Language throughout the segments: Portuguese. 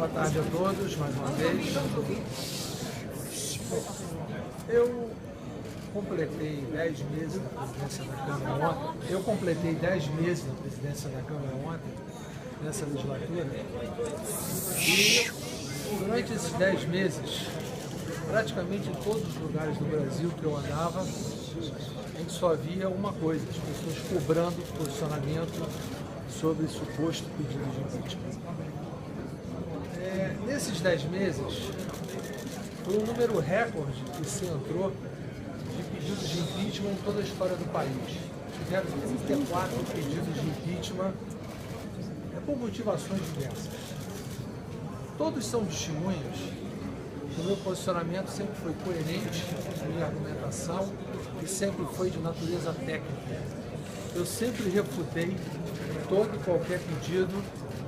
Boa tarde a todos, mais uma vez. Eu completei 10 meses da presidência da Câmara ontem. Eu completei 10 meses da presidência da Câmara ontem, nessa legislatura. E durante esses 10 meses, praticamente em todos os lugares do Brasil que eu andava, a gente só via uma coisa: as pessoas cobrando posicionamento sobre suposto pedido de impeachment. Nesses 10 meses, foi um número recorde que se entrou de pedidos de impeachment em toda a história do país. Tiveram 34 pedidos de impeachment por motivações diversas. Todos são testemunhas que o meu posicionamento sempre foi coerente, a minha argumentação, e sempre foi de natureza técnica. Eu sempre refutei todo e qualquer pedido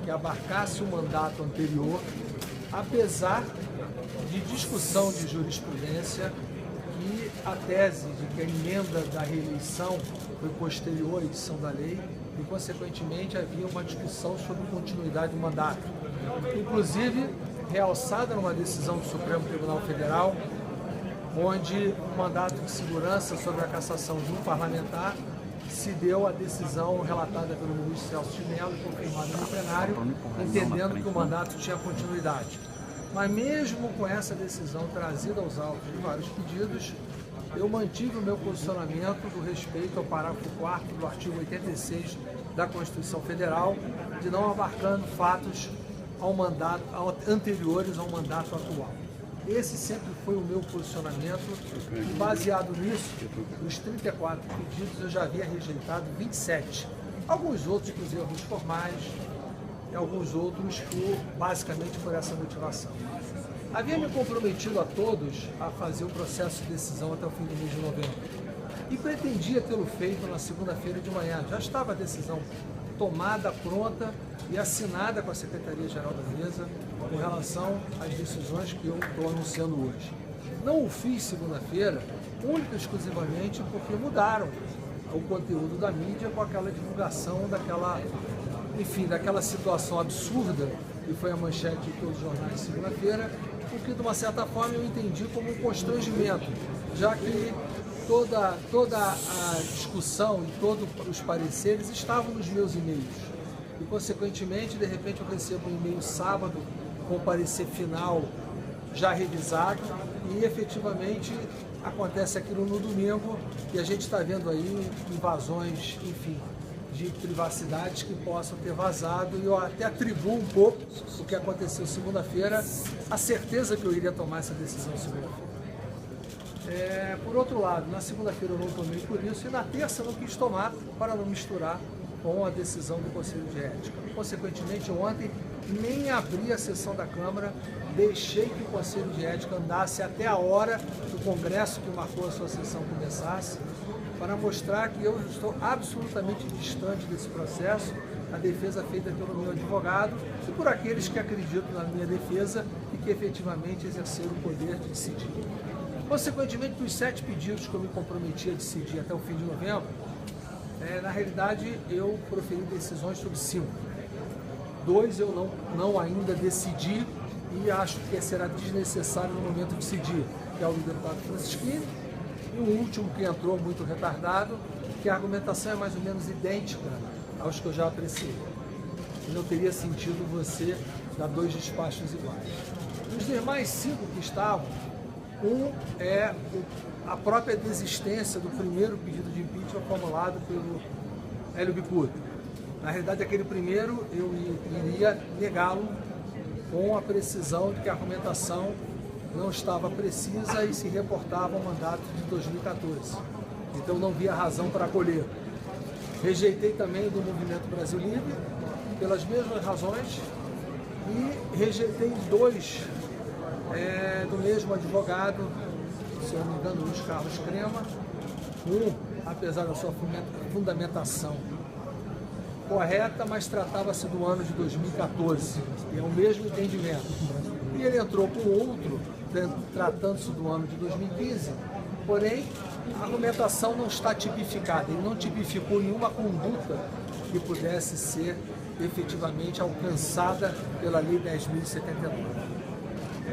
que abarcasse o mandato anterior, apesar de discussão de jurisprudência que a tese de que a emenda da reeleição foi posterior à edição da lei e, consequentemente, havia uma discussão sobre continuidade do mandato. Inclusive, realçada numa decisão do Supremo Tribunal Federal, onde o mandato de segurança sobre a cassação de um parlamentar se deu a decisão relatada pelo ministro Celso de Mello, confirmada no plenário, entendendo que o mandato tinha continuidade. Mas mesmo com essa decisão trazida aos autos de vários pedidos, eu mantive o meu posicionamento do respeito ao parágrafo 4º do artigo 86 da Constituição Federal, de não abarcando fatos anteriores ao mandato atual. Esse sempre foi o meu posicionamento e, baseado nisso, dos 34 pedidos eu já havia rejeitado 27. Alguns outros por erros formais e alguns outros basicamente por essa motivação. Havia me comprometido a todos a fazer o processo de decisão até o fim do mês de novembro e pretendia tê-lo feito na segunda-feira de manhã. Já estava a decisão tomada, pronta e assinada com a Secretaria-Geral da Mesa com relação às decisões que eu estou anunciando hoje. Não o fiz segunda-feira, única e exclusivamente porque mudaram o conteúdo da mídia com aquela divulgação daquela situação absurda que foi a manchete de todos os jornais de segunda-feira, o que de uma certa forma eu entendi como um constrangimento, já que toda a discussão e todos os pareceres estavam nos meus e-mails. E, consequentemente, de repente eu recebo um e-mail sábado com o parecer final já revisado e, efetivamente, acontece aquilo no domingo e a gente está vendo aí invasões, enfim, de privacidades que possam ter vazado, e eu até atribuo um pouco o que aconteceu segunda-feira, a certeza que eu iria tomar essa decisão segunda-feira. Por outro lado, na segunda-feira eu não tomei por isso e na terça eu não quis tomar para não misturar com a decisão do Conselho de Ética. Consequentemente, ontem nem abri a sessão da Câmara, deixei que o Conselho de Ética andasse até a hora do Congresso que marcou a sua sessão começasse, para mostrar que eu estou absolutamente distante desse processo, a defesa feita pelo meu advogado e por aqueles que acreditam na minha defesa e que efetivamente exerceram o poder de decidir. Consequentemente, dos 7 pedidos que eu me comprometi a decidir até o fim de novembro, na realidade eu proferi decisões sobre 5. 2 eu não ainda decidi e acho que será desnecessário no momento de decidir, que é o do deputado Francisquini, e o último que entrou muito retardado, que a argumentação é mais ou menos idêntica aos que eu já apreciei. E não teria sentido você dar 2 despachos iguais. Os demais 5 que estavam, um é a própria desistência do primeiro pedido de impeachment formulado pelo Hélio Bicudo. Na realidade, aquele primeiro eu iria negá-lo com a precisão de que a argumentação não estava precisa e se reportava ao mandato de 2014. Então não via razão para acolher. Rejeitei também do Movimento Brasil Livre, pelas mesmas razões, e rejeitei 2 do mesmo advogado, se eu não me engano, Luiz Carlos Crema. Apesar da sua fundamentação correta, mas tratava-se do ano de 2014, e é o mesmo entendimento. E ele entrou com outro, tratando-se do ano de 2015, porém a argumentação não está tipificada, ele não tipificou nenhuma conduta que pudesse ser efetivamente alcançada pela Lei 10.079.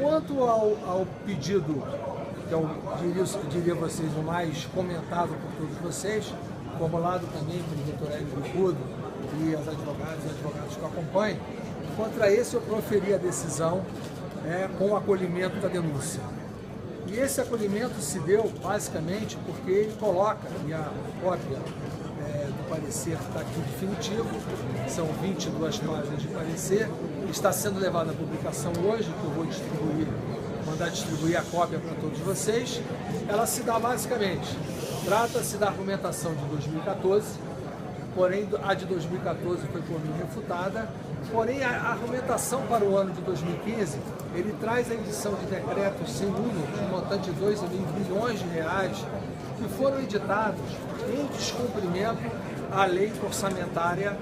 Quanto ao pedido, que eu diria a vocês o mais comentado por todos vocês, formulado também pelo doutor Hélio Bicudo e as advogadas e advogados que o acompanham, contra esse eu proferi a decisão com o acolhimento da denúncia. E esse acolhimento se deu basicamente porque ele coloca, e a cópia do parecer está aqui definitivo, são 22 páginas de parecer, está sendo levado à publicação hoje, que eu vou mandar distribuir a cópia para todos vocês. Ela se dá basicamente, trata-se da argumentação de 2014, porém a de 2014 foi por mim refutada, porém a argumentação para o ano de 2015, ele traz a edição de decretos sem número, de um montante de 2,5 bilhões de reais, que foram editados em descumprimento à lei orçamentária,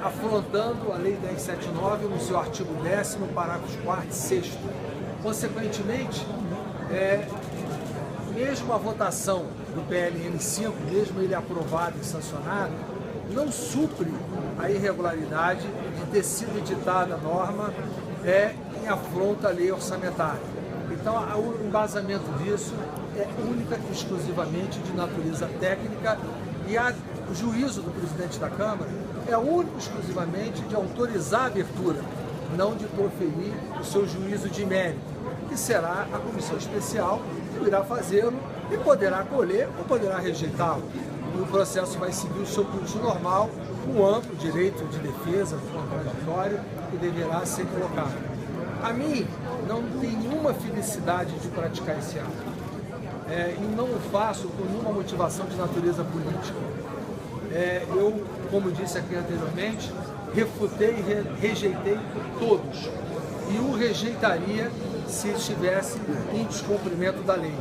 afrontando a Lei 10.079 no seu artigo 10º, parágrafos 4º e 6º. Consequentemente, mesmo a votação do PLN 5, mesmo ele aprovado e sancionado, não supre a irregularidade de ter sido editada a norma em afronta à lei orçamentária. Então, o embasamento disso é única e exclusivamente de natureza técnica e o juízo do presidente da Câmara é único e exclusivamente de autorizar a abertura, não de proferir o seu juízo de mérito, que será a comissão especial que irá fazê-lo e poderá acolher ou poderá rejeitá-lo. E o processo vai seguir o seu curso normal, com amplo direito de defesa do contraditório que deverá ser colocado. A mim não tem nenhuma felicidade de praticar esse ato. E não o faço por nenhuma motivação de natureza política. Eu, como disse aqui anteriormente, refutei e rejeitei todos. E o rejeitaria se estivesse em descumprimento da lei.